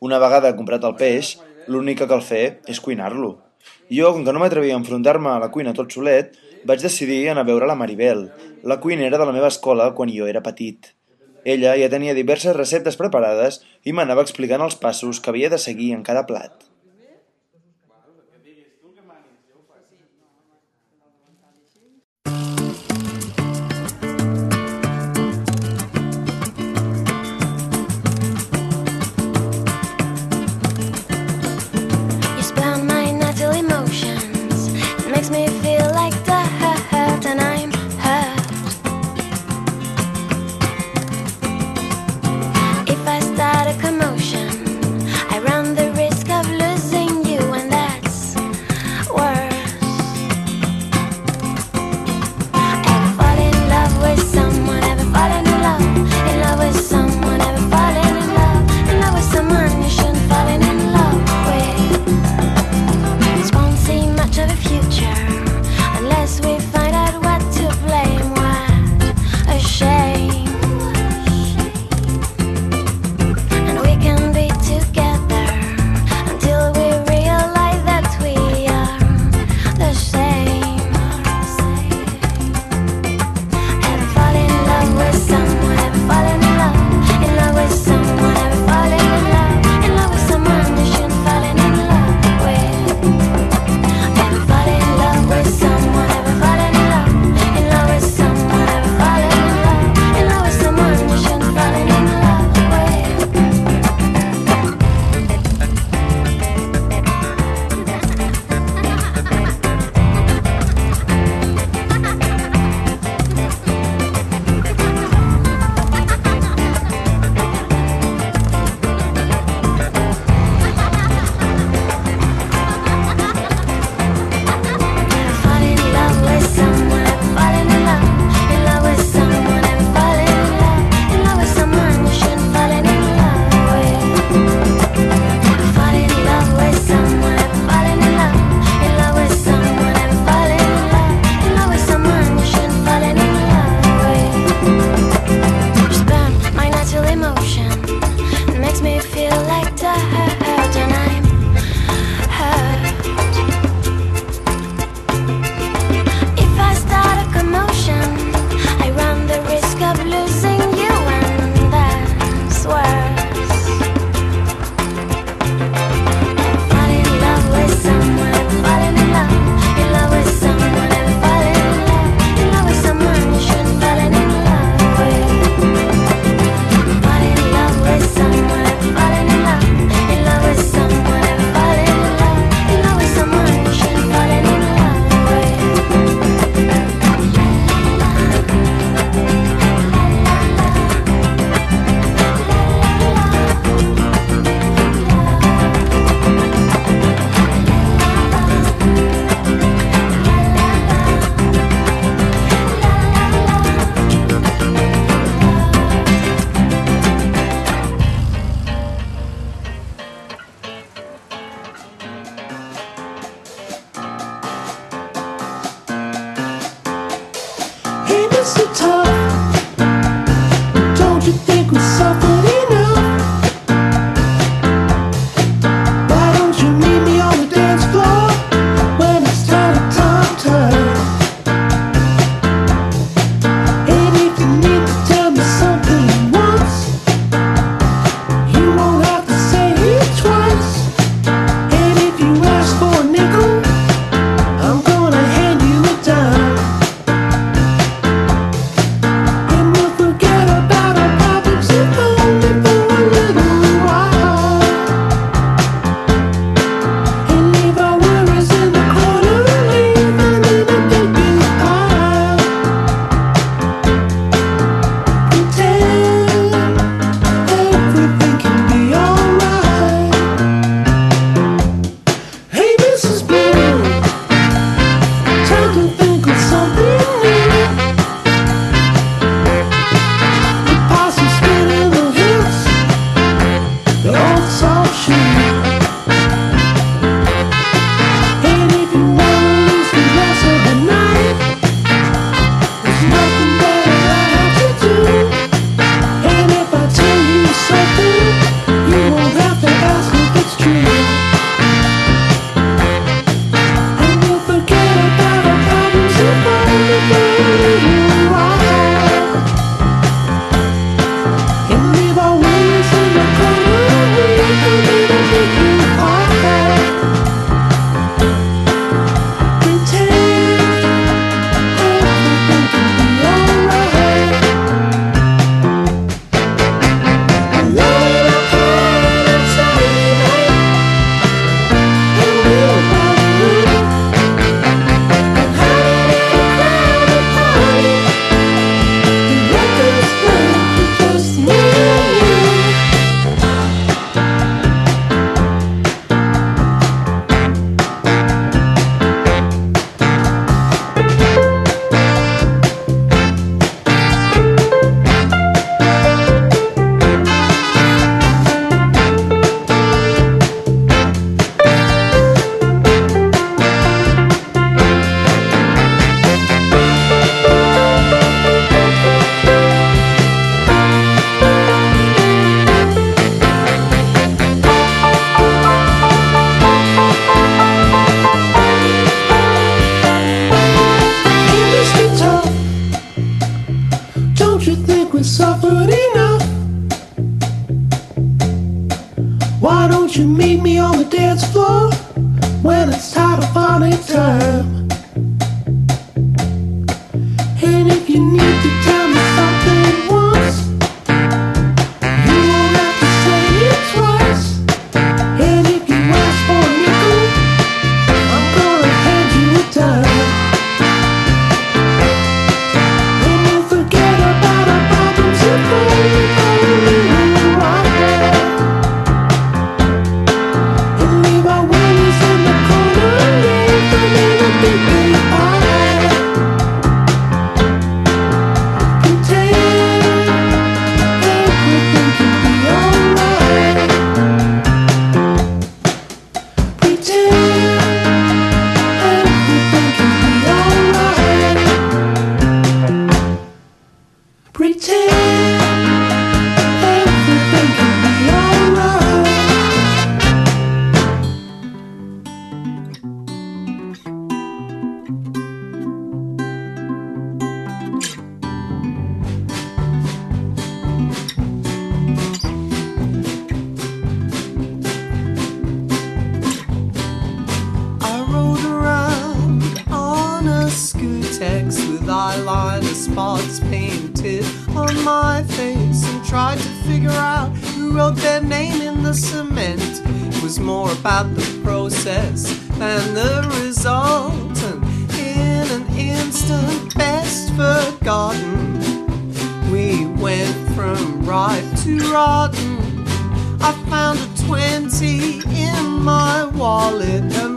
Una vegada comprat el peix, l'únic que cal fer és cuinar-lo. Jo, com que no m'atrevia a enfrontar-me a la cuina tot solet, vaig decidir anar a veure la Maribel, la cuinera de la meva escola quan jo era petit. Ella ja tenia diverses receptes preparades i m'anava explicant els passos que havia de seguir en cada plat. Won't you meet me on the dance floor when it's time to funny time? And if you need to tell me something once, you won't have to say it twice. And if you ask for a nickel, I'm gonna hand you a dime. And we'll forget about our problems if only right there. And leave our worries in the corner, leave them in a big pile. Pretend everything can be alright. Pretend everything can be alright. Pretend everything can be alright. I rode around on a Scootex with eyeliner spots painted on my face and tried to figure out who wrote their name in the cement. It was more about the process than the result, and in an instant, best forgotten, we went from ripe to rotten. I found a 20 in my wallet and